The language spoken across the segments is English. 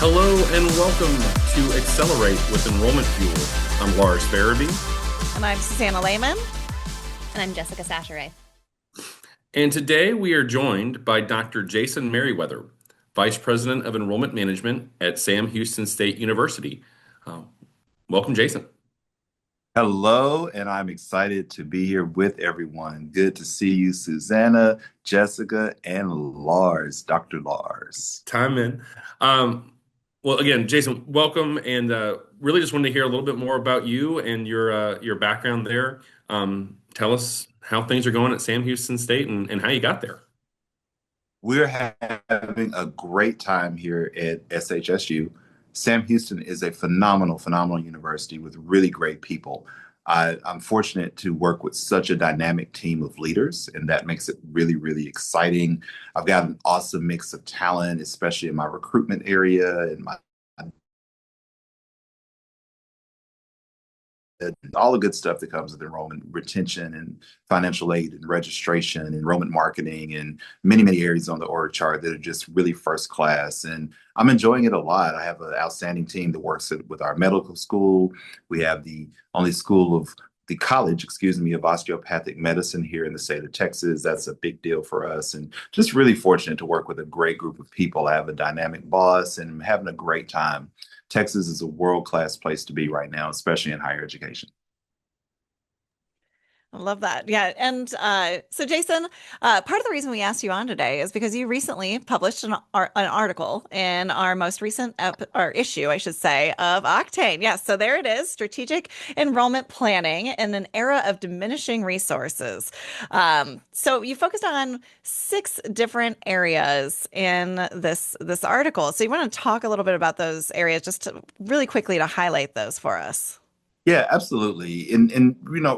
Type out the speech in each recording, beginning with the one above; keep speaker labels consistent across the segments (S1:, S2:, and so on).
S1: Hello and welcome to Accelerate with Enrollment Fuel. I'm Lars Farabee.
S2: And I'm Susanna Lehman.
S3: And I'm Jessica Sasheray.
S1: And today we are joined by Dr. Jason Meriwether, Vice President of Enrollment Management at Sam Houston State University. Welcome, Jason.
S4: Hello, and I'm excited to be here with everyone. Good to see you, Susanna, Jessica, and Lars, Dr. Lars.
S1: Time in. Well, again, Jason, welcome, and really just wanted to hear a little bit more about you and your background there. Tell us how things are going at Sam Houston State and how you got there.
S4: We're having a great time here at SHSU. Sam Houston is a phenomenal university with really great people. I'm fortunate to work with such a dynamic team of leaders, and that makes it really, really exciting. I've got an awesome mix of talent, especially in my recruitment area and all the good stuff that comes with enrollment, retention and financial aid and registration, enrollment marketing, and many, many areas on the org chart that are just really first class. And I'm enjoying it a lot. I have an outstanding team that works with our medical school. We have the only school of the college, of osteopathic medicine here in the state of Texas. That's a big deal for us. And just really fortunate to work with a great group of people. I have a dynamic boss and I'm having a great time. Texas is a world-class place to be right now, especially in higher education.
S2: I love that. Yeah. And so, Jason, part of the reason we asked you on today is because you recently published an article in our most recent issue, I should say, of Octane. Yes. So there it is, Strategic Enrollment Planning in an Era of Diminishing Resources. So you focused on 6 different areas in this article. So you want to talk a little bit about those areas just really quickly to highlight those for us.
S4: Yeah, absolutely.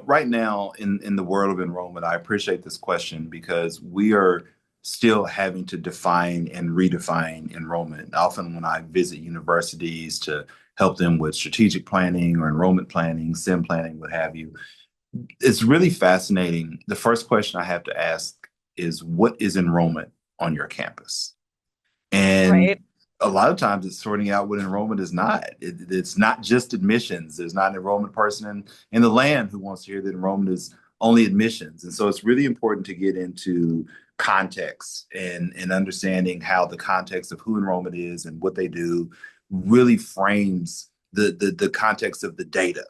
S4: Right now in the world of enrollment, I appreciate this question because we are still having to define and redefine enrollment. Often when I visit universities to help them with strategic planning or enrollment planning, SIM planning, what have you, it's really fascinating. The first question I have to ask is, what is enrollment on your campus? And
S2: Right.
S4: a lot of times it's sorting out what enrollment is not. It's not just admissions. There's not an enrollment person in the land who wants to hear that enrollment is only admissions. And so it's really important to get into context and understanding how the context of who enrollment is and what they do really frames the context of the data.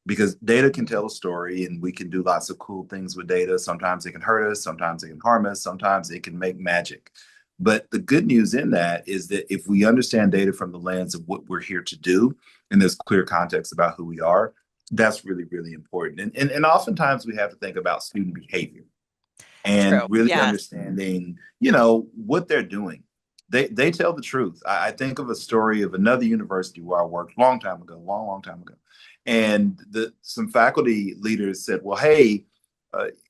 S4: Because data can tell a story and we can do lots of cool things with data. Sometimes it can hurt us, sometimes it can harm us, sometimes it can make magic. But the good news in that is that if we understand data from the lens of what we're here to do, and there's clear context about who we are, that's really, really important. And oftentimes we have to think about student behavior and
S2: True.
S4: really
S2: Yeah.
S4: understanding, what they're doing. They tell the truth. I think of a story of another university where I worked a long time ago, long time ago. And some faculty leaders said, well, hey,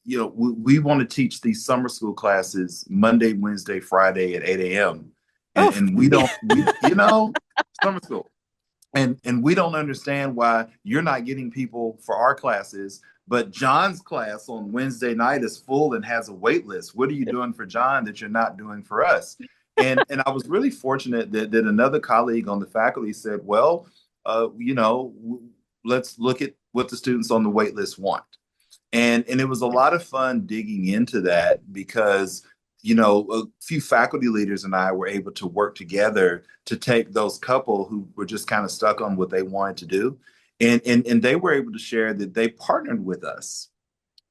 S4: we want to teach these summer school classes Monday, Wednesday, Friday at 8 a.m.
S2: Oh,
S4: And summer school. And we don't understand why you're not getting people for our classes, but John's class on Wednesday night is full and has a wait list. What are you doing for John that you're not doing for us? And I was really fortunate that another colleague on the faculty said, well, let's look at what the students on the wait list want. And it was a lot of fun digging into that because, a few faculty leaders and I were able to work together to take those couple who were just kind of stuck on what they wanted to do. And they were able to share that they partnered with us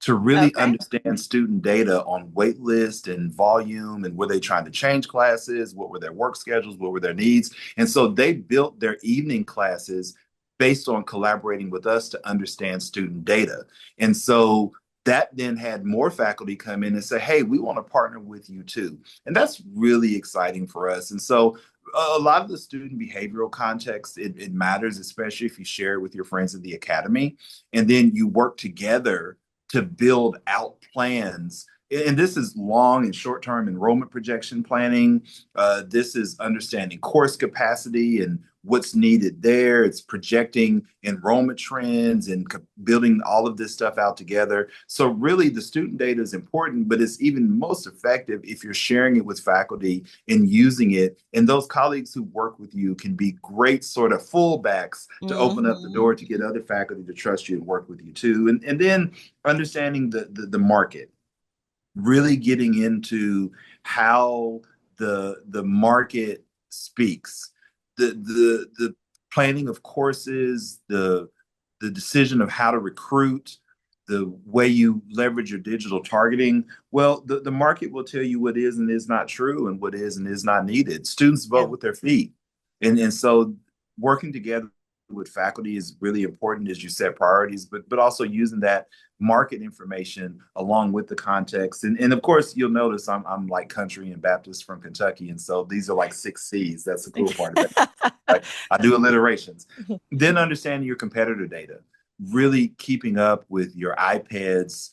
S4: to really understand student data on wait list and volume and were they trying to change classes, what were their work schedules, what were their needs. And so they built their evening classes based on collaborating with us to understand student data. And so that then had more faculty come in and say, hey, we want to partner with you too. And that's really exciting for us. And so a lot of the student behavioral context, it matters, especially if you share it with your friends at the academy. And then you work together to build out plans. And this is long and short-term enrollment projection planning. This is understanding course capacity and what's needed there. It's projecting enrollment trends and building all of this stuff out together. So really the student data is important, but it's even most effective if you're sharing it with faculty and using it. And those colleagues who work with you can be great sort of fullbacks to open up the
S2: Hmm.
S4: door to get other faculty to trust you and work with you too. And then understanding the market, really getting into how the market speaks, the planning of courses, the decision of how to recruit, the way you leverage your digital targeting. Well, the market will tell you what is and is not true and what is and is not needed. Students
S2: Yeah.
S4: vote with their feet. And so working together with faculty is really important as you set priorities, but also using that market information along with the context. And of course, you'll notice I'm like country and Baptist from Kentucky. And so these are like 6 C's. That's the cool part of it. Like I do alliterations. Then understanding your competitor data, really keeping up with your iPads,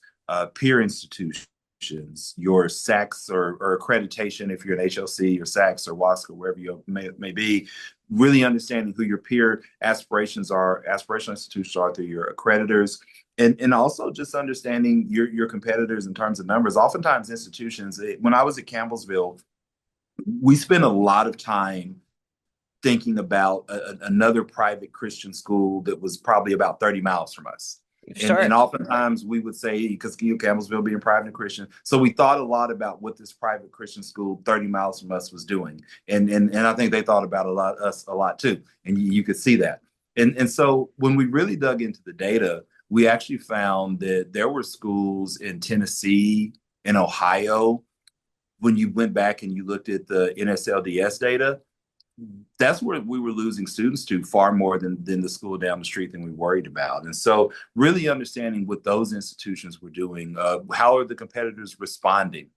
S4: peer institutions, your SACs or accreditation if you're an HLC or SACs or WASC or wherever you may be, really understanding who your peer aspirational institutions are through your accreditors, and also just understanding your competitors in terms of numbers. Oftentimes institutions, when I was at Campbellsville, we spent a lot of time thinking about another private Christian school that was probably about 30 miles from us. And
S2: Sure.
S4: oftentimes we would say, because Campbellsville being private and Christian, so we thought a lot about what this private Christian school 30 miles from us was doing. And I think they thought about us a lot too. And you could see that. And so when we really dug into the data, we actually found that there were schools in Tennessee and Ohio, when you went back and you looked at the NSLDS data, that's where we were losing students to far more than the school down the street than we worried about. And so really understanding what those institutions were doing, how are the competitors responding?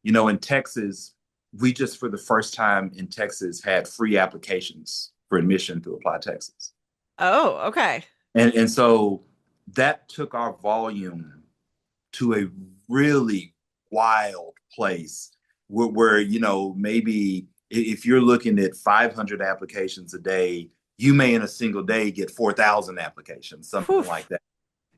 S4: In Texas, we just for the first time in Texas had free applications for admission to Apply Texas.
S2: Oh, okay.
S4: And so that took our volume to a really wild place where maybe if you're looking at 500 applications a day, you may in a single day get 4,000 applications, something
S2: Poof.
S4: like that.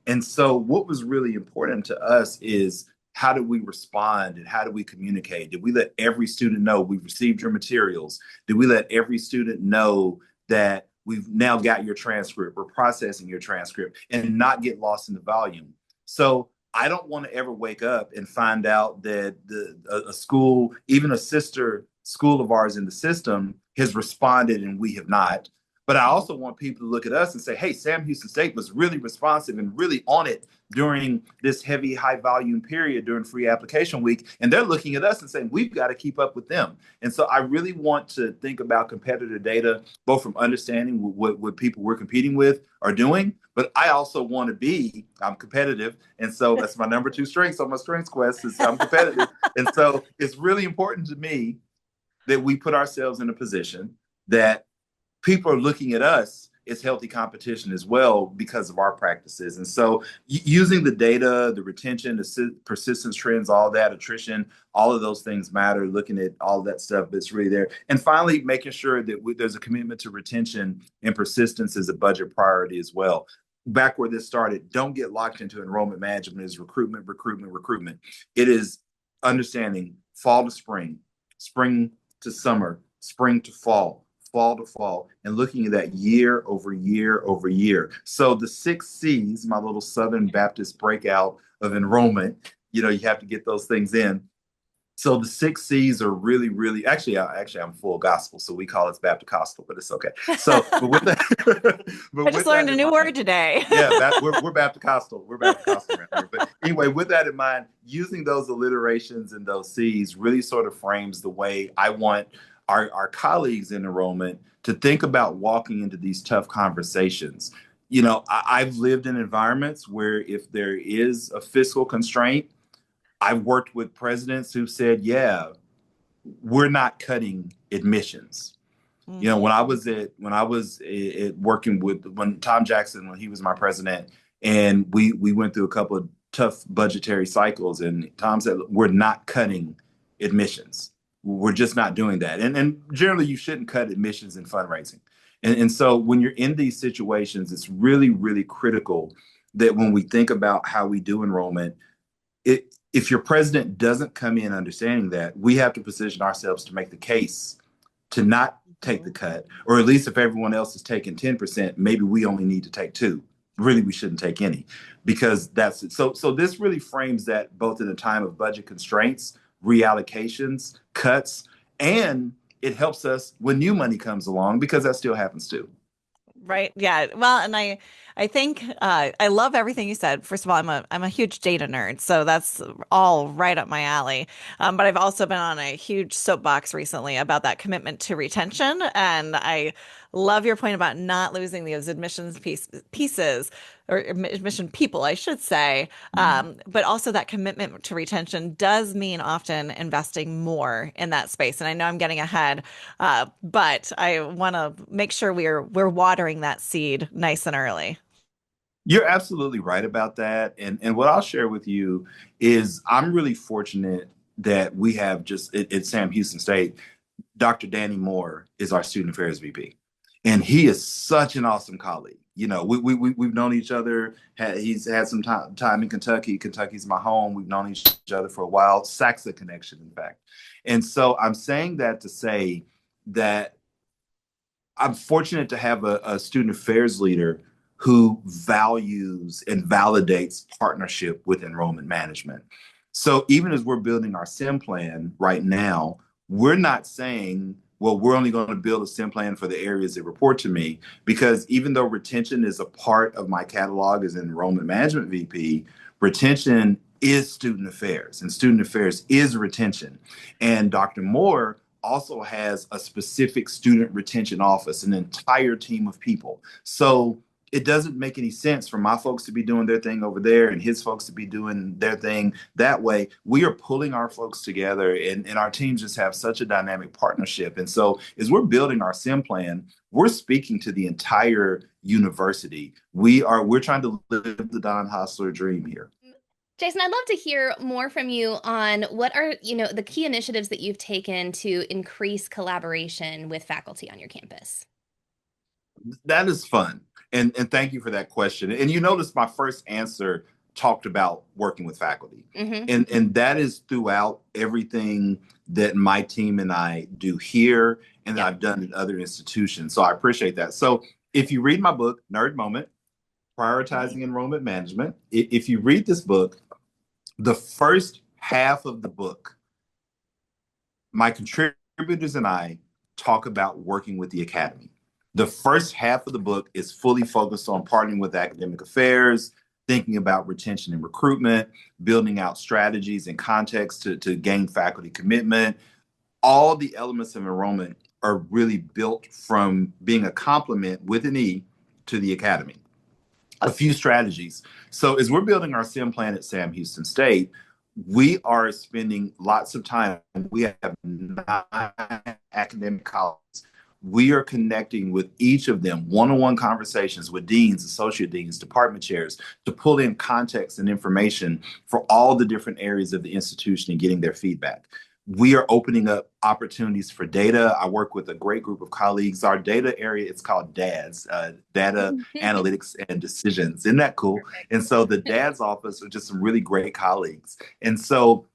S4: And so what was really important to us is how do we respond and how do we communicate? Did we let every student know we've received your materials? Did we let every student know that we've now got your transcript, we're processing your transcript, and not get lost in the volume? So I don't want to ever wake up and find out that a school, even a sister school of ours in the system, has responded and we have not. But I also want people to look at us and say, hey, Sam Houston State was really responsive and really on it during this heavy, high volume period during free application week. And they're looking at us and saying, we've got to keep up with them. And so I really want to think about competitor data, both from understanding what people we're competing with are doing, but I also want to I'm competitive. And so that's my number 2 strength on my strengths quest is I'm competitive. And so it's really important to me that we put ourselves in a position that people are looking at us as healthy competition as well because of our practices. And so using the data, the retention, the persistence trends, all that, attrition, all of those things matter, looking at all of that stuff that's really there. And finally, making sure that there's a commitment to retention and persistence as a budget priority as well. Back where this started, don't get locked into enrollment management as recruitment, recruitment, recruitment. It is understanding fall to spring, spring to summer, spring to fall to fall, and looking at that year over year over year. So the 6 C's, my little Southern Baptist breakout of enrollment, you have to get those things in. So the 6 C's are really, really I'm full gospel, so we call it Baptist-costal, but it's okay. So, but with that,
S2: I just learned a new word today.
S4: Yeah, we're Baptist-costal. We're Baptist-costal around here. But anyway, with that in mind, using those alliterations and those C's really sort of frames the way I want our colleagues in enrollment to think about walking into these tough conversations. I've lived in environments where if there is a fiscal constraint, I've worked with presidents who said, yeah, we're not cutting admissions.
S2: Mm-hmm.
S4: When I was working when Tom Jackson, when he was my president, and we went through a couple of tough budgetary cycles, and Tom said, we're not cutting admissions. We're just not doing that. And generally, you shouldn't cut admissions in fundraising. And so when you're in these situations, it's really, really critical that when we think about how we do enrollment, if your president doesn't come in understanding that, we have to position ourselves to make the case to not take the cut, or at least if everyone else is taking 10%, maybe we only need to take two. Really, we shouldn't take any, because that's it. So this really frames that both in a time of budget constraints, reallocations, cuts, and it helps us when new money comes along, because that still happens too.
S2: Right. Yeah. Well, and I think I love everything you said. First of all, I'm a huge data nerd, so that's all right up my alley. But I've also been on a huge soapbox recently about that commitment to retention, and I love your point about not losing those pieces or admission people, I should say. But also that commitment to retention does mean often investing more in that space. And I know I'm getting ahead, but I want to make sure we're watering that seed nice and early.
S4: You're absolutely right about that. And what I'll share with you is I'm really fortunate that we have just at Sam Houston State, Dr. Danny Moore is our student affairs VP. And he is such an awesome colleague. We've known each other. He's had some time in Kentucky. Kentucky's my home. We've known each other for a while. Saxa connection, in fact. And so I'm saying that to say that I'm fortunate to have a student affairs leader who values and validates partnership with enrollment management. So even as we're building our SIM plan right now, we're not saying, well, we're only going to build a SIM plan for the areas that report to me, because even though retention is a part of my catalog as an enrollment management VP, retention is student affairs and student affairs is retention. And Dr. Moore also has a specific student retention office, an entire team of people. So it doesn't make any sense for my folks to be doing their thing over there and his folks to be doing their thing that way. We are pulling our folks together, and our teams just have such a dynamic partnership. And so as we're building our SIM plan, we're speaking to the entire university. We're trying to live the Don Hostler dream here.
S3: Jason, I'd love to hear more from you on what are, the key initiatives that you've taken to increase collaboration with faculty on your campus.
S4: That is fun. And thank you for that question. And you notice my first answer talked about working with faculty.
S3: Mm-hmm.
S4: And that is throughout everything that my team and I do here and that I've done in other institutions. So I appreciate that. So if you read my book, Nerd Moment, Prioritizing Enrollment Management, if you read this book, the first half of the book, my contributors and I talk about working with the academy. The first half of the book is fully focused on partnering with academic affairs, thinking about retention and recruitment, building out strategies and context to gain faculty commitment. All the elements of enrollment are really built from being a complement with an E to the academy. A few strategies. So as we're building our SIM plan at Sam Houston State, we are spending lots of time. We have 9 academic colleagues. We are connecting with each of them, one-on-one conversations with deans, associate deans, department chairs, to pull in context and information for all the different areas of the institution and getting their feedback. We are opening up opportunities for data. I work with a great group of colleagues. Our data area, it's called DADS, Data Analytics and Decisions. Isn't that cool? And so the DADS office are just some really great colleagues. And so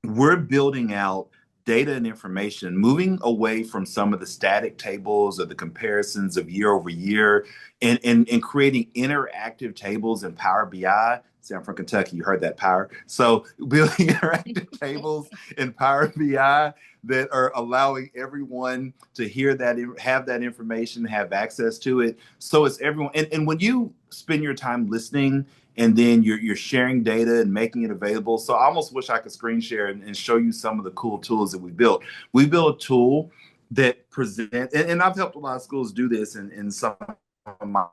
S4: we're building out data and information, moving away from some of the static tables or the comparisons of year over year, and creating interactive tables in Power BI. See, I'm from Kentucky, you heard that power. So building interactive tables in Power BI that are allowing everyone to hear that, have that information, have access to it. So it's everyone. And when you spend your time listening and then you're sharing data and making it available. So I almost wish I could screen share and show you some of the cool tools that we built. We built a tool that presents, and I've helped a lot of schools do this in some of my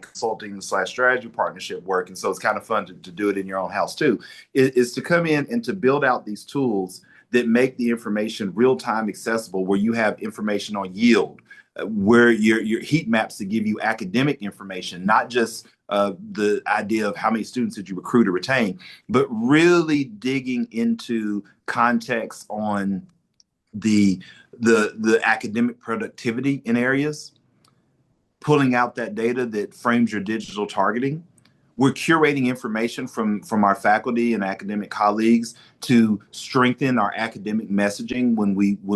S4: consulting/strategy partnership work. And so it's kind of fun to do it in your own house too, is to come in and to build out these tools that make the information real-time accessible, where you have information on yield, where your heat maps to give you academic information, not just the idea of how many students did you recruit or retain, but really digging into context on the academic productivity in areas. pulling out that data that frames your digital targeting. We're curating information from our faculty and academic colleagues to strengthen our academic messaging when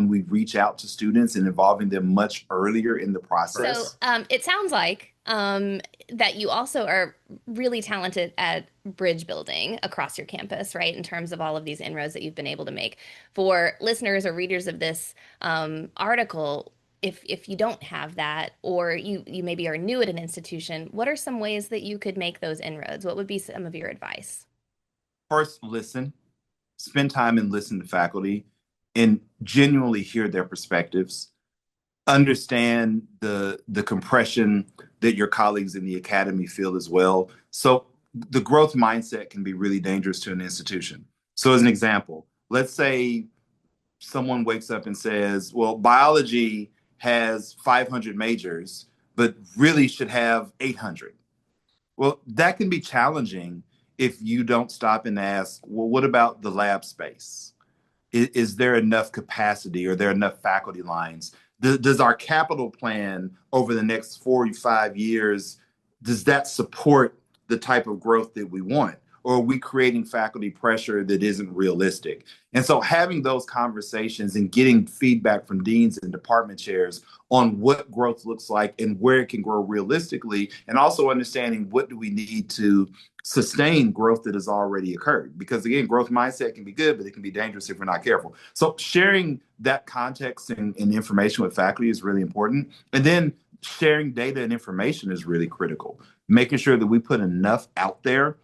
S4: we reach out to students and involving them much earlier in the
S3: So
S4: process.
S3: it sounds like that you also are really talented at bridge building across your campus, right? In terms of all of these inroads that you've been able to make. For listeners or readers of this article, if you don't have that, or you maybe are new at an institution, what are some ways that you could make those inroads? What would be some of your advice?
S4: First, listen, spend time and listen to faculty and genuinely hear their perspectives. Understand the compression that your colleagues in the academy feel as well. So the growth mindset can be really dangerous to an institution. So as an example, let's say someone wakes up and says, well, biology has 500 majors, but really should have 800. Well, that can be challenging if you don't stop and ask, well, what about the lab space? Is there enough capacity? Are there enough faculty lines? Does our capital plan over the next 45 years, does that support the type of growth that we want? Or are we creating faculty pressure that isn't realistic? And so having those conversations and getting feedback from deans and department chairs on what growth looks like and where it can grow realistically, and also understanding what do we need to sustain growth that has already occurred. Because again, growth mindset can be good, but it can be dangerous if we're not careful. So sharing that context and information with faculty is really important. And then sharing data and information is really critical. Making sure that we put enough out there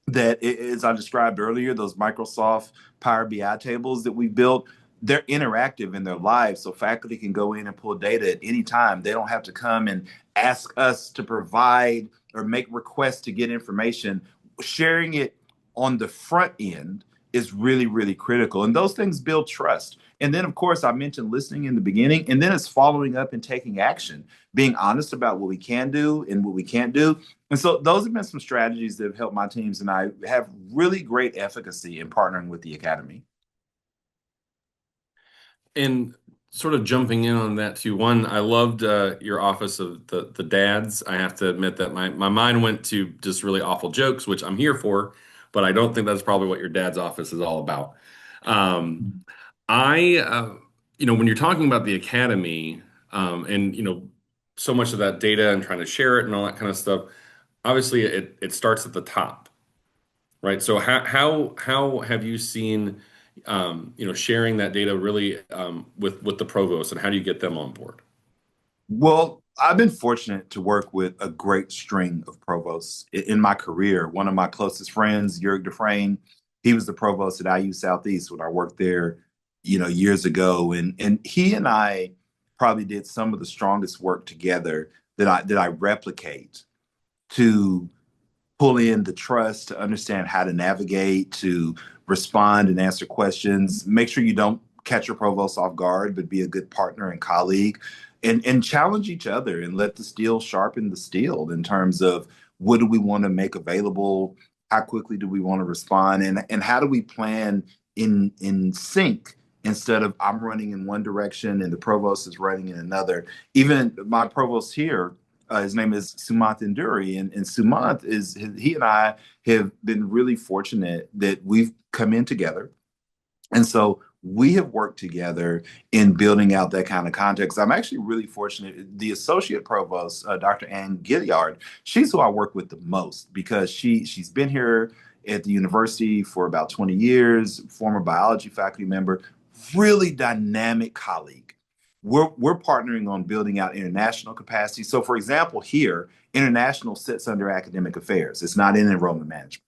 S4: that, as I described earlier, those Microsoft Power BI tables that we built, they're interactive in their lives. So faculty can go in and pull data at any time. They don't have to come and ask us to provide or make requests to get information. Sharing it on the front end is really, really critical. And those things build trust. And then, of course, I mentioned listening in the beginning, and then it's following up and taking action, being honest about what we can do and what we can't do. And so those have been some strategies that have helped my teams and I have really great efficacy in partnering with the academy.
S1: And sort of jumping in on that too, one, I loved your office of the dads. I have to admit that my mind went to just really awful jokes, which I'm here for, but I don't think that's probably what your dad's office is all about. Um, I, when you're talking about the academy, and so much of that data and trying to share it and all that kind of stuff, obviously it starts at the top, right? So how have you seen sharing that data really with the provost, and how do you get them on board?
S4: Well, I've been fortunate to work with a great string of provosts in my career. One of my closest friends, Jurg Dufresne, he was the provost at IU Southeast when I worked there, years ago. And he and I probably did some of the strongest work together that I replicate to pull in the trust, to understand how to navigate, to respond and answer questions. Make sure you don't catch your provost off guard, but be a good partner and colleague, and challenge each other and let the steel sharpen the steel in terms of what do we want to make available, how quickly do we want to respond, and how do we plan in sync instead of I'm running in one direction and the provost is running in another. Even my provost here, his name is Sumant Induri, and Sumant he and I have been really fortunate that we've come in together, and so we have worked together in building out that kind of context. I'm actually really fortunate. The associate provost, Dr. Ann Gilliard, she's who I work with the most because she's been here at the university for about 20 years, former biology faculty member, really dynamic colleague. We're partnering on building out international capacity. So, for example, here, international sits under academic affairs. It's not in enrollment management.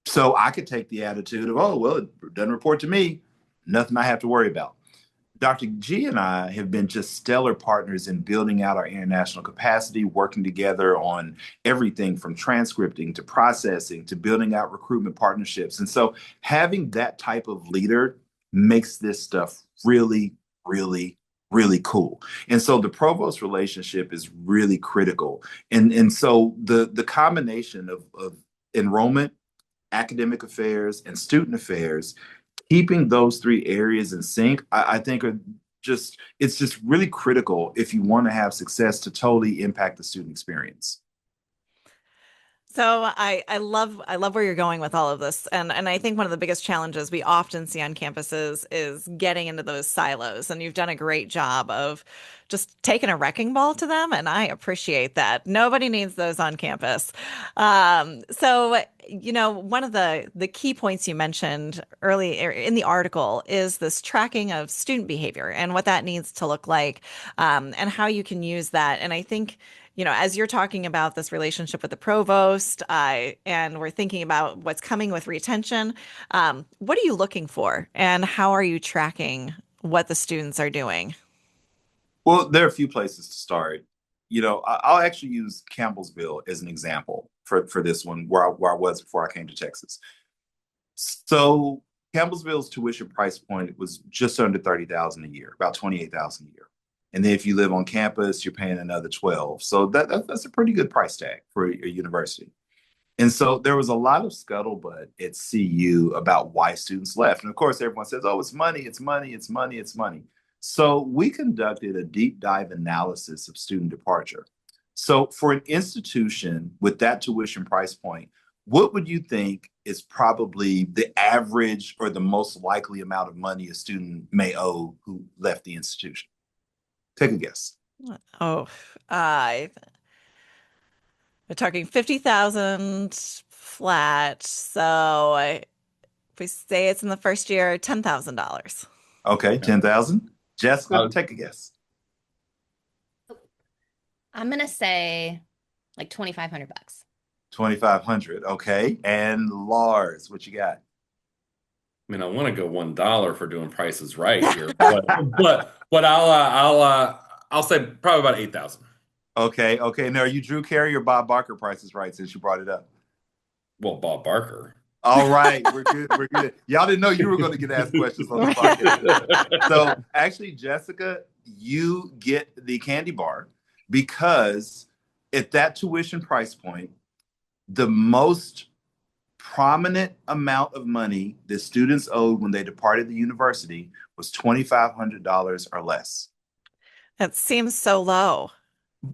S4: So I could take the attitude of, oh, well, it doesn't report to me, nothing I have to worry about. Dr. G and I have been just stellar partners in building out our international capacity, working together on everything from transcripting to processing to building out recruitment partnerships. And so having that type of leader makes this stuff really, really, really cool. And so the provost relationship is really critical. And so the combination of enrollment, academic affairs, and student affairs, keeping those three areas in sync, I think are it's just really critical if you want to have success to totally impact the student experience.
S2: So I love where you're going with all of this. And I think one of the biggest challenges we often see on campuses is getting into those silos. And you've done a great job of just taking a wrecking ball to them. And I appreciate that. Nobody needs those on campus. One of the key points you mentioned early in the article is this tracking of student behavior and what that needs to look like, and how you can use that. And I think as you're talking about this relationship with the provost, and we're thinking about what's coming with retention, what are you looking for and how are you tracking what the students are doing?
S4: Well, there are a few places to start. I'll actually use Campbellsville as an example for this one, where I was before I came to Texas. So Campbellsville's tuition price point was just under 30,000 a year, about 28,000 a year. And then if you live on campus, you're paying another 12. So that's a pretty good price tag for a university. And so there was a lot of scuttlebutt at CU about why students left. And of course, everyone says, oh, it's money, it's money, it's money, it's money. So we conducted a deep dive analysis of student departure. So for an institution with that tuition price point, what would you think is probably the average or the most likely amount of money a student may owe who left the institution? Take a guess.
S2: Oh, I we're talking 50,000 flat. If we say it's in the first year, $10,000.
S4: Okay, 10,000. Jessica,
S1: Uh,
S4: take a guess.
S3: I'm gonna say like 2,500 bucks.
S4: 2,500. Okay. And Lars, what you got?
S1: I mean, I want to go $1 for doing prices right here, but I'll say probably about 8,000.
S4: Okay. Okay. Now, are you Drew Carey or Bob Barker prices right since you brought it up?
S1: Well, Bob Barker.
S4: All right. We're good. We're good. Y'all didn't know you were going to get asked questions on the podcast. So actually, Jessica, you get the candy bar because at that tuition price point, the most prominent amount of money that students owed when they departed the university was $2,500 or less.
S2: That seems so low.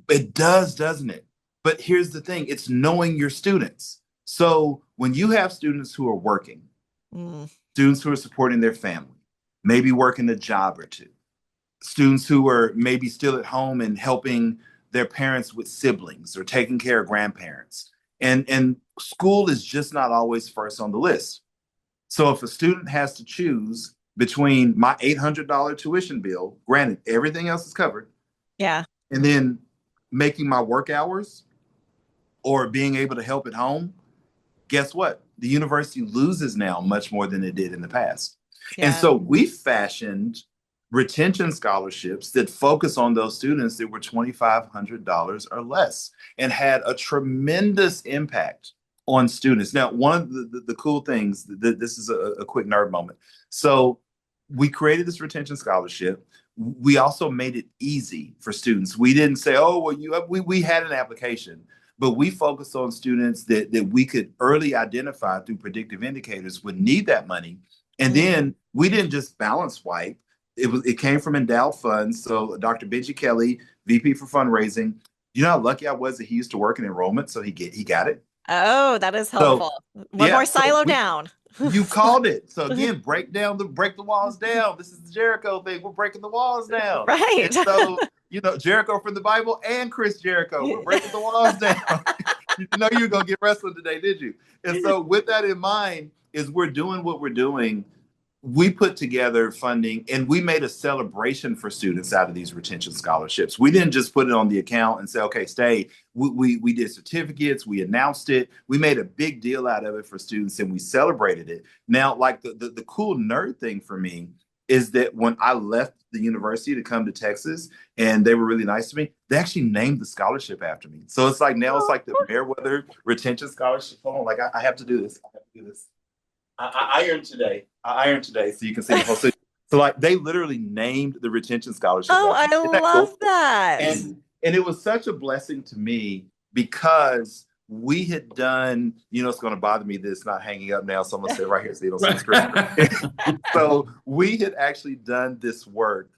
S4: It does, doesn't it? But here's the thing, it's knowing your students. So when you have students who are working, students who are supporting their family, maybe working a job or two, students who are maybe still at home and helping their parents with siblings or taking care of grandparents. And school is just not always first on the list. So if a student has to choose between my $800 tuition bill, granted, everything else is covered,
S2: Yeah.
S4: and then making my work hours or being able to help at home, guess what? The university loses now much more than it did in the past.
S2: Yeah.
S4: And so we fashioned retention scholarships that focus on those students that were $2,500 or less and had a tremendous impact on students. Now, one of the cool things, this is a quick nerd moment. So we created this retention scholarship. We also made it easy for students. We didn't say, oh, well, we had an application, but we focused on students that we could early identify through predictive indicators would need that money. And then we didn't just balance swipe. It came from endowed funds. So Dr. Benji Kelly, VP for fundraising, you know how lucky I was that he used to work in enrollment, so he got it.
S2: Oh, that is helpful. One more silo down.
S4: You called it. So again, break the walls down. This is the Jericho thing. We're breaking the walls down.
S2: Right.
S4: And so, Jericho from the Bible and Chris Jericho, we're breaking the walls down. You know you were going to get wrestling today, did you? And so with that in mind, is we're doing what we're doing. We put together funding and we made a celebration for students out of these retention scholarships. We didn't just put it on the account and say, okay, stay. We did certificates. We announced it. We made a big deal out of it for students and we celebrated it. Now, like the cool nerd thing for me is that when I left the university to come to Texas and they were really nice to me, they actually named the scholarship after me. So it's like now it's like the Meriwether Retention Scholarship. Hold on, like I have to do this. I have to do this. I ironed today, so you can see the whole thing. So like they literally named the retention scholarship.
S2: Oh, I love that.
S4: And it was such a blessing to me because we had done, it's going to bother me that it's not hanging up now, so I'm going to sit right here so you don't see the screen. So we had actually done this work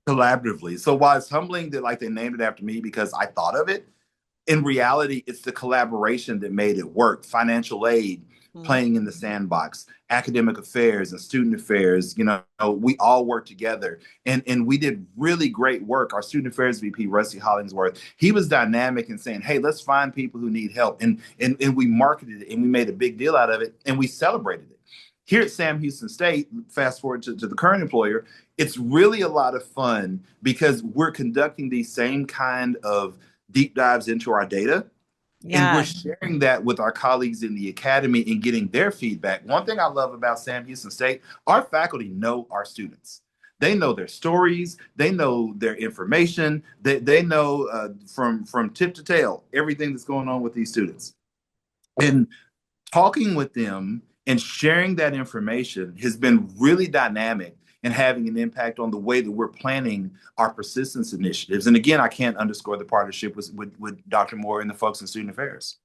S4: collaboratively. So while it's humbling that like they named it after me because I thought of it, in reality, it's the collaboration that made it work. Financial aid,
S2: Mm.
S4: playing in the sandbox, academic affairs and student affairs, we all worked together and we did really great work. Our student affairs VP, Rusty Hollingsworth, he was dynamic and saying, hey, let's find people who need help. And we marketed it and we made a big deal out of it and we celebrated it. Here at Sam Houston State, fast forward to the current employer, it's really a lot of fun because we're conducting these same kind of deep dives into our data. And we're
S2: Yeah.
S4: sharing that with our colleagues in the academy and getting their feedback. One thing I love about Sam Houston State, our faculty know our students. They know their stories. They know their information. They know from tip to tail everything that's going on with these students. And talking with them and sharing that information has been really dynamic and having an impact on the way that we're planning our persistence initiatives. And again, I can't underscore the partnership with Dr. Moore and the folks in student affairs.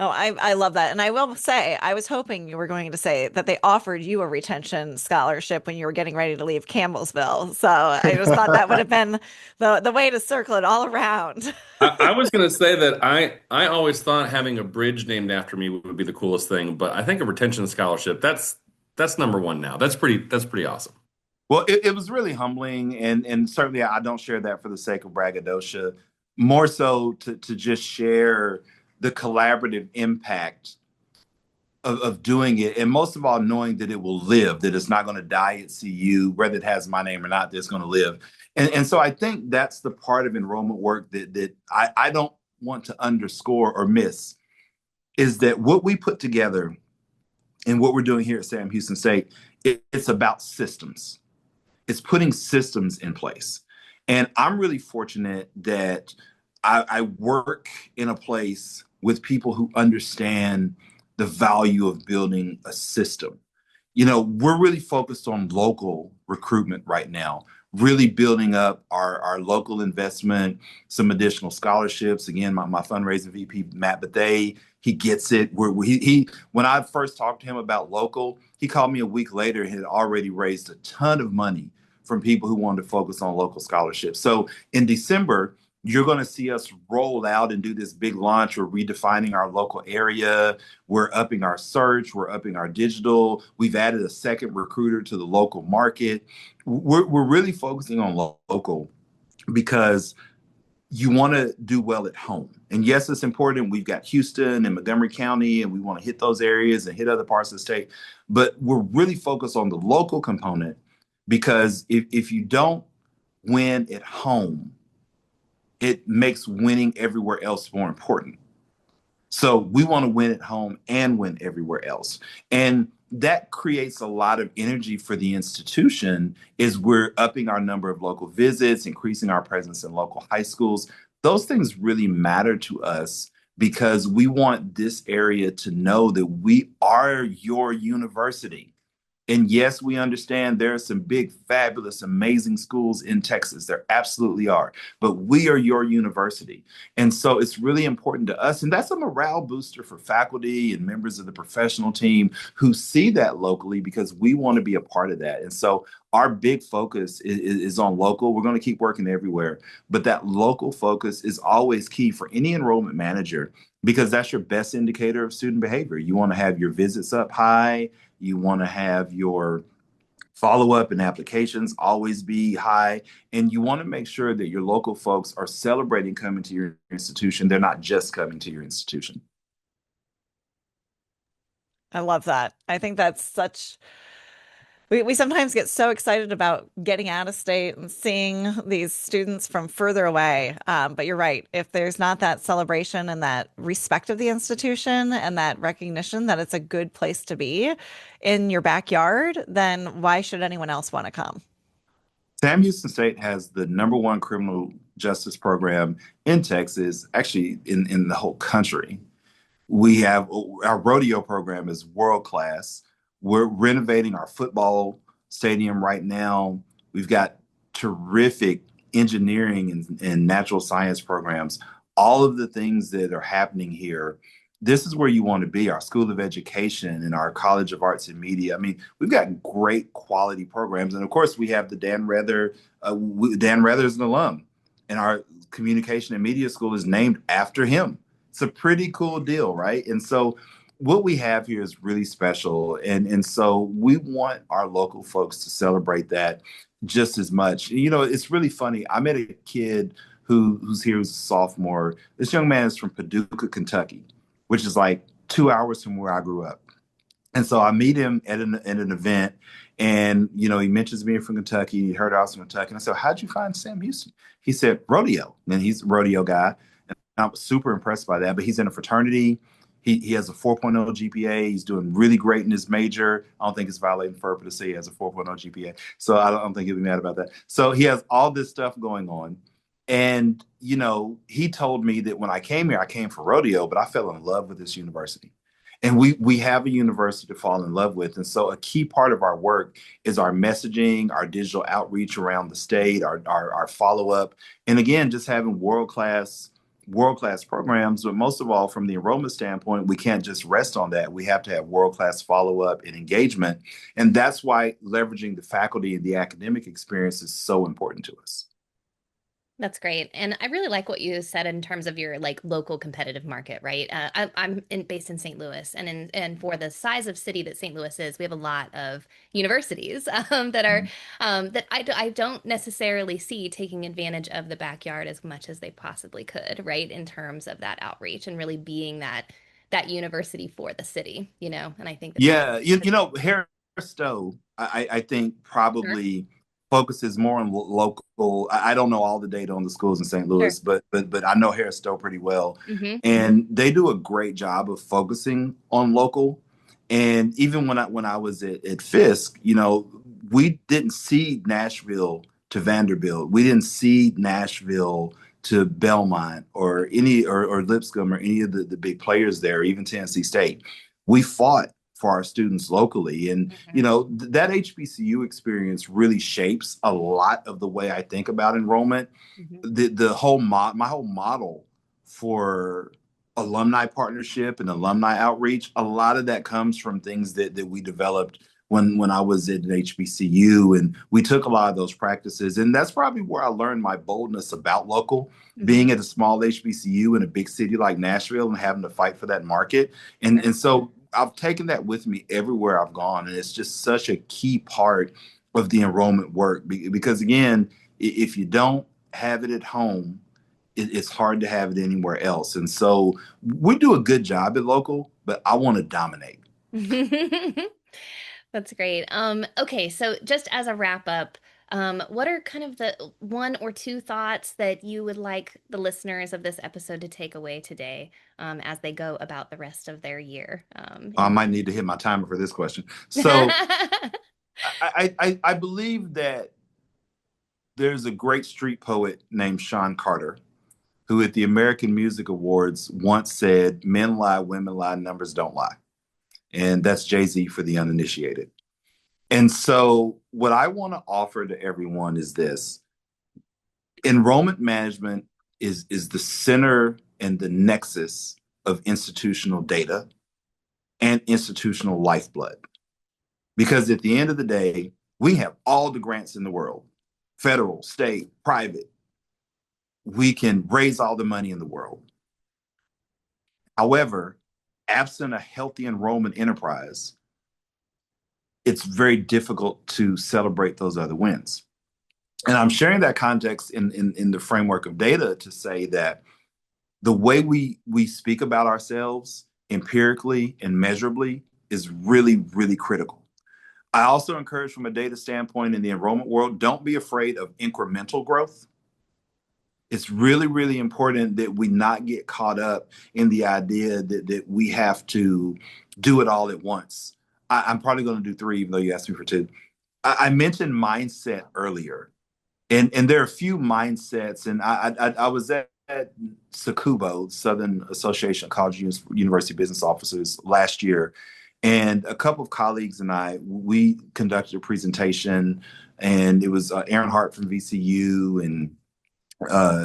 S2: Oh, I love that. And I will say, I was hoping you were going to say that they offered you a retention scholarship when you were getting ready to leave Campbellsville. So I just thought that would have been the way to circle it all around.
S1: I was going to say that I always thought having a bridge named after me would be the coolest thing, but I think a retention scholarship, that's number one now. That's pretty awesome.
S4: Well, it was really humbling, and certainly I don't share that for the sake of braggadocio, more so to just share the collaborative impact of doing it, and most of all, knowing that it will live, that it's not going to die at CU, whether it has my name or not, that it's going to live. And so I think that's the part of enrollment work that I don't want to underscore or miss is that what we put together and what we're doing here at Sam Houston State, it's about systems. It's putting systems in place. And I'm really fortunate that I work in a place with people who understand the value of building a system. We're really focused on local recruitment right now, really building up our local investment, some additional scholarships. Again, my fundraising VP, Matt Bethay, he gets it. When I first talked to him about local, he called me a week later and had already raised a ton of money from people who wanted to focus on local scholarships. So in December, you're going to see us roll out and do this big launch. We're redefining our local area. We're upping our search. We're upping our digital. We've added a second recruiter to the local market. We're really focusing on local because you want to do well at home. And yes, it's important. We've got Houston and Montgomery County, and we want to hit those areas and hit other parts of the state. But we're really focused on the local component because if you don't win at home, it makes winning everywhere else more important. So we want to win at home and win everywhere else. And that creates a lot of energy for the institution as we're upping our number of local visits, increasing our presence in local high schools. Those things really matter to us because we want this area to know that we are your university. And yes, we understand there are some big, fabulous, amazing schools in Texas. There absolutely are. But we are your university. And so it's really important to us. And that's a morale booster for faculty and members of the professional team who see that locally because we want to be a part of that. And so our big focus is on local. We're going to keep working everywhere. But that local focus is always key for any enrollment manager because that's your best indicator of student behavior. You want to have your visits up high. You want to have your follow-up and applications always be high. And you want to make sure that your local folks are celebrating coming to your institution. They're not just coming to your institution.
S2: I love that. I think that's such we sometimes get so excited about getting out of state and seeing these students from further away. But you're right. If there's not that celebration and that respect of the institution and that recognition that it's a good place to be in your backyard, then why should anyone else want to come?
S4: Sam Houston State has the number one criminal justice program in Texas, actually in the whole country. We have our rodeo program is world class. We're renovating our football stadium right now. We've got terrific engineering and natural science programs. All of the things that are happening here this is where you want to be, our School of Education and our College of Arts and Media. I mean, we've got great quality programs. And of course, we have the Dan Rather, Dan Rather is an alum, and our Communication and Media School is named after him. It's a pretty cool deal, right? And so what we have here is really special. And so we want our local folks to celebrate that just as much. You know, it's really funny. I met a kid who's here, who's a sophomore. This young man is from Paducah, Kentucky, which is like 2 hours from where I grew up. And so I meet him at an event, and you know he mentions being from Kentucky. He heard I was from Kentucky, and I said, "How'd you find Sam Houston?" He said, "Rodeo," and he's a rodeo guy. And I was super impressed by that. But he's in a fraternity. He has a 4.0 GPA. He's doing really great in his major. I don't think it's violating FERPA to say he has a 4.0 GPA. So I don't think he'll be mad about that. So he has all this stuff going on. And, you know, he told me that when I came here, I came for rodeo, but I fell in love with this university. And we have a university to fall in love with. And so a key part of our work is our messaging, our digital outreach around the state, our follow-up. And again, just having world-class programs, but most of all, from the enrollment standpoint, we can't just rest on that. We have to have world-class follow-up and engagement. And that's why leveraging the faculty and the academic experience is so important to us.
S3: That's great. And I really like what you said in terms of your like local competitive market, right? Based in St. Louis, and for the size of city that St. Louis is, we have a lot of universities that are that I don't necessarily see taking advantage of the backyard as much as they possibly could, right? In terms of that outreach and really being that university for the city, you know? And I think that
S4: Yeah, you know, Harris Stowe, I think
S3: sure,
S4: probably focuses more on local. I don't know all the data on the schools in St.
S3: sure.
S4: Louis, but I know Harris Stowe pretty well,
S3: Hmm.
S4: and they do a great job of focusing on local. And even when I was at Fisk, you know, we didn't see Nashville to Vanderbilt. We didn't see Nashville to Belmont or Lipscomb or any of the big players there, even Tennessee State. We fought for our students locally. And, you
S3: Hmm.
S4: know, that HBCU experience really shapes a lot of the way I think about enrollment.
S3: Hmm.
S4: My whole model for alumni partnership and alumni outreach, a lot of that comes from things that we developed when I was at an HBCU, and we took a lot of those practices. And that's probably where I learned my boldness about local,
S3: Hmm.
S4: being at a small HBCU in a big city like Nashville and having to fight for that market. And so I've taken that with me everywhere I've gone. And it's just such a key part of the enrollment work because again, if you don't have it at home, it's hard to have it anywhere else. And so we do a good job at local, but I want to dominate.
S3: That's great. Okay, so just as a wrap up, what are kind of the one or two thoughts that you would like the listeners of this episode to take away today, as they go about the rest of their year?
S4: I might need to hit my timer for this question. So I believe that there's a great street poet named Sean Carter who at the American Music Awards once said, "Men lie, women lie, numbers don't lie." And that's Jay-Z for the uninitiated. And so what I want to offer to everyone is this. Enrollment management is the center and the nexus of institutional data and institutional lifeblood. Because at the end of the day, we have all the grants in the world, federal, state, private. We can raise all the money in the world. However, absent a healthy enrollment enterprise, it's very difficult to celebrate those other wins. And I'm sharing that context in the framework of data to say that the way we speak about ourselves empirically and measurably is really, really critical. I also encourage from a data standpoint in the enrollment world, don't be afraid of incremental growth. It's really, really important that we not get caught up in the idea that we have to do it all at once. I'm probably going to do three, even though you asked me for two. I mentioned mindset earlier, and there are a few mindsets. And I was at Sakubo, Southern Association of College University Business Officers, last year, and a couple of colleagues and we conducted a presentation, and it was Aaron Hart from VCU and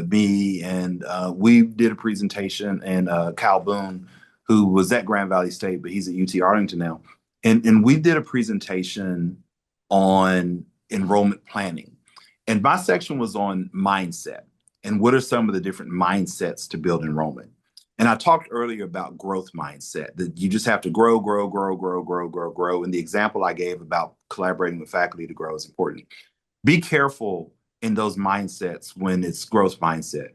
S4: me, and we did a presentation, and Kyle Boone, who was at Grand Valley State, but he's at UT Arlington now. And we did a presentation on enrollment planning. And my section was on mindset and what are some of the different mindsets to build enrollment. And I talked earlier about growth mindset, that you just have to grow, grow, grow, grow, grow, grow, grow. And the example I gave about collaborating with faculty to grow is important. Be careful in those mindsets when it's growth mindset.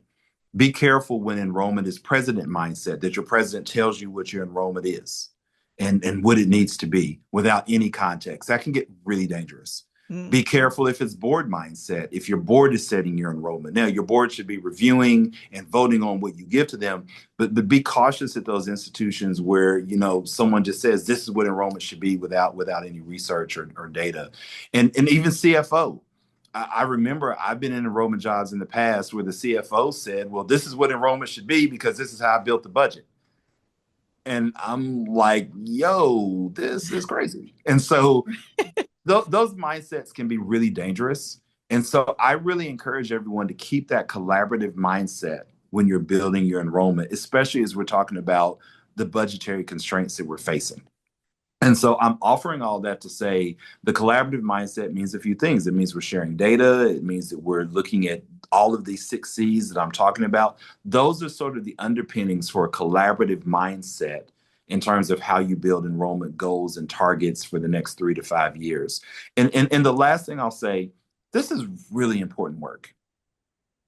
S4: Be careful when enrollment is president mindset, that your president tells you what your enrollment is and what it needs to be without any context. That can get really dangerous. Be careful if it's board mindset, if your board is setting your enrollment. Now, your board should be reviewing and voting on what you give to them, but be cautious at those institutions where, you know, someone just says this is what enrollment should be without any research or data. And even CFO. I remember I've been in enrollment jobs in the past where the CFO said, well, this is what enrollment should be because this is how I built the budget. And I'm like, yo, this is crazy. And so those mindsets can be really dangerous. And so I really encourage everyone to keep that collaborative mindset when you're building your enrollment, especially as we're talking about the budgetary constraints that we're facing. And so I'm offering all that to say the collaborative mindset means a few things. It means we're sharing data. It means that we're looking at all of these 6 C's that I'm talking about. Those are sort of the underpinnings for a collaborative mindset in terms of how you build enrollment goals and targets for the next 3 to 5 years. And the last thing I'll say, this is really important work.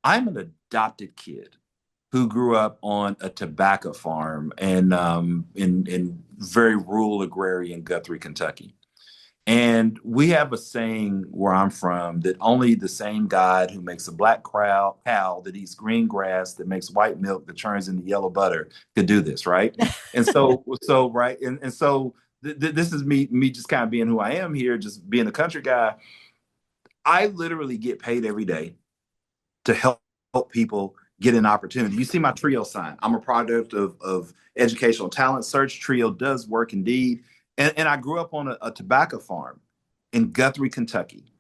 S4: I'm an adopted kid who grew up on a tobacco farm and in very rural agrarian Guthrie, Kentucky. And we have a saying where I'm from that only the same God who makes a black cow that eats green grass, that makes white milk, that turns into yellow butter could do this, right? And right. And so this is me just kind of being who I am here, just being a country guy. I literally get paid every day to help people get an opportunity. You see my TRIO sign. I'm a product of educational talent search. TRIO does work indeed. And I grew up on a tobacco farm in Guthrie, Kentucky.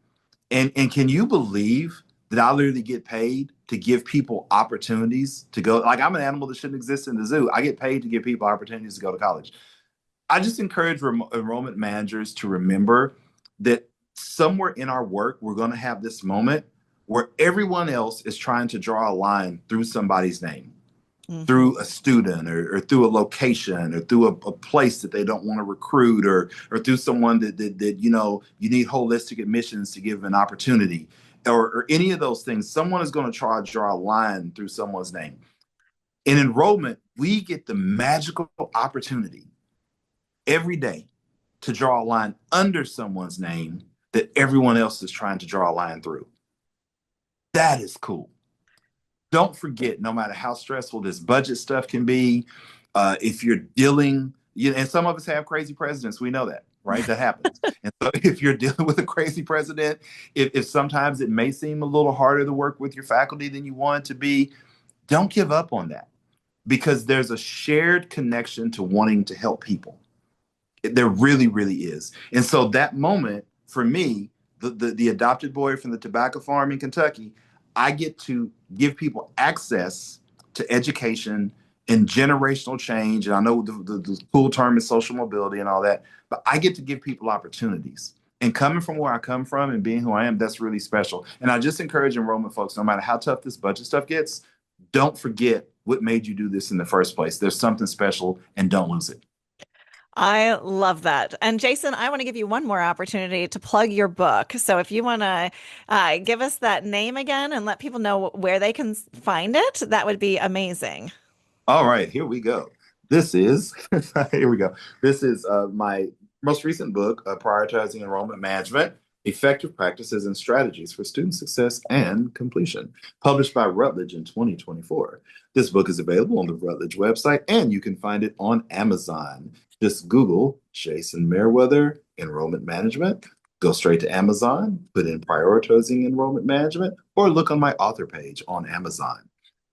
S4: And can you believe that I literally get paid to give people opportunities to go? Like, I'm an animal that shouldn't exist in the zoo. I get paid to give people opportunities to go to college. I just encourage enrollment managers to remember that somewhere in our work, we're going to have this moment where everyone else is trying to draw a line through somebody's name, through a student or through a location or through a place that they don't want to recruit or through someone that you know, you need holistic admissions to give an opportunity or any of those things. Someone is going to try to draw a line through someone's name. In enrollment, we get the magical opportunity every day to draw a line under someone's name that everyone else is trying to draw a line through. That is cool. Don't forget, no matter how stressful this budget stuff can be, if you're dealing, and some of us have crazy presidents, we know that, right? That happens. And so if you're dealing with a crazy president, if sometimes it may seem a little harder to work with your faculty than you want it to be, don't give up on that because there's a shared connection to wanting to help people. There really, really is. And so that moment for me, the adopted boy from the tobacco farm in Kentucky, I get to give people access to education and generational change. And I know the cool term is social mobility and all that, but I get to give people opportunities. And coming from where I come from and being who I am, that's really special. And I just encourage enrollment folks, no matter how tough this budget stuff gets, don't forget what made you do this in the first place. There's something special and don't lose it.
S2: I love that. And Jason, I want to give you one more opportunity to plug your book. So if you want to give us that name again and let people know where they can find it, that would be amazing.
S4: All right, here we go. This is, here we go. This is my most recent book, Prioritizing Enrollment Management, Effective Practices and Strategies for Student Success and Completion, published by Routledge in 2024. This book is available on the Routledge website, and you can find it on Amazon. Just Google Jason Meriwether Enrollment Management, go straight to Amazon, put in Prioritizing Enrollment Management, or look on my author page on Amazon.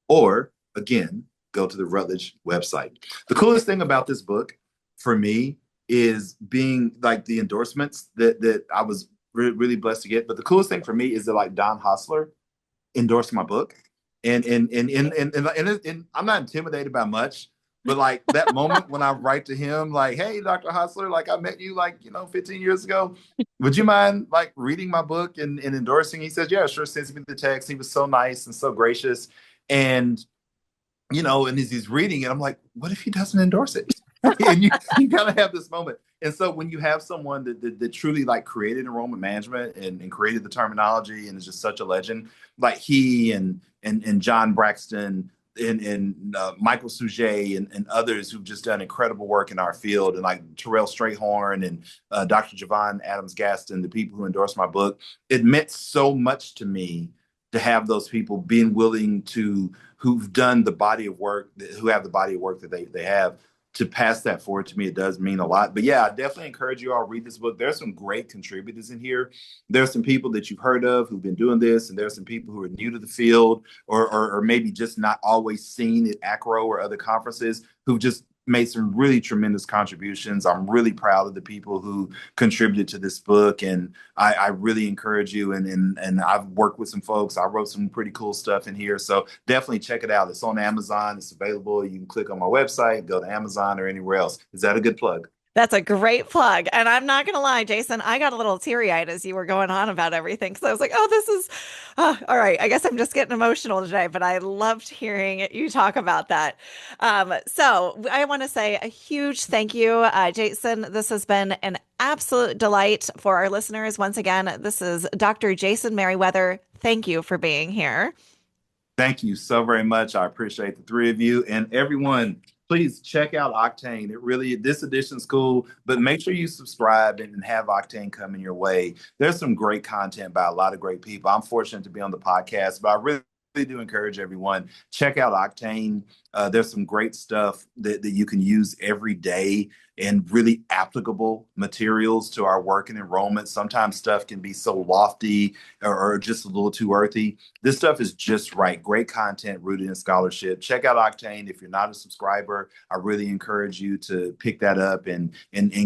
S4: Or, again, go to the Routledge website. The coolest thing about this book for me is being like the endorsements that I was really blessed to get. But the coolest thing for me is that like Don Hostler endorsed my book. And I'm not intimidated by much, But like that moment when I write to him, like, hey, Dr. Hostler, like I met you like, 15 years ago. Would you mind like reading my book and endorsing? He says, yeah, sure. Sends me the text. He was so nice and so gracious. And and as he's reading it, I'm like, what if he doesn't endorse it? And you gotta have this moment. And so when you have someone that truly like created enrollment management and created the terminology and is just such a legend, like he and John Braxton and Michael Sujet and others who've just done incredible work in our field, and like Terrell Strayhorn and Dr. Javon Adams Gaston, the people who endorsed my book, it meant so much to me to have those people being willing to who've done the body of work, who have the body of work that they have, to pass that forward to me. It does mean a lot. But yeah, I definitely encourage you all read this book. There's some great contributors in here. There's some people that you've heard of who've been doing this, and there's some people who are new to the field or maybe just not always seen at ACRO or other conferences who've just made some really tremendous contributions. I'm really proud of the people who contributed to this book, and I really encourage you. And I've worked with some folks. I wrote some pretty cool stuff in here, so definitely check it out. It's on Amazon. It's available. You can click on my website, go to Amazon or anywhere else. Is that a good plug?
S2: That's a great plug. And I'm not going to lie, Jason, I got a little teary-eyed as you were going on about everything. So I was like, oh, this is, all right. I guess I'm just getting emotional today, but I loved hearing you talk about that. So I want to say a huge thank you, Jason. This has been an absolute delight for our listeners. Once again, this is Dr. Jason Meriwether. Thank you for being here.
S4: Thank you so very much. I appreciate the three of you and everyone. Please check out Octane. It really, this edition's cool, but make sure you subscribe and have Octane coming your way. There's some great content by a lot of great people. I'm fortunate to be on the podcast, but I really do encourage everyone, check out Octane. There's some great stuff that you can use every day and really applicable materials to our work in enrollment. Sometimes stuff can be so lofty or just a little too earthy. This stuff is just right. Great content rooted in scholarship. Check out Octane. If you're not a subscriber, I really encourage you to pick that up and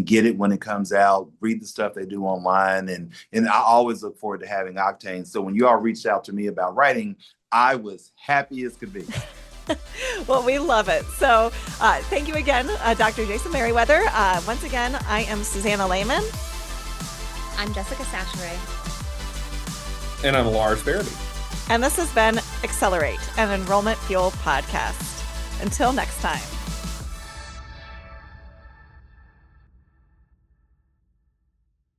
S4: get it when it comes out. Read the stuff they do online. And I always look forward to having Octane. So when you all reached out to me about writing, I was happy as could be.
S2: Well, we love it. So thank you again, Dr. Jason Meriwether. Once again, I am Susanna Lehman.
S3: I'm Jessica Sacheray.
S1: And I'm Lars Barabee.
S2: And this has been Accelerate, an Enrollment Fuel podcast. Until next time.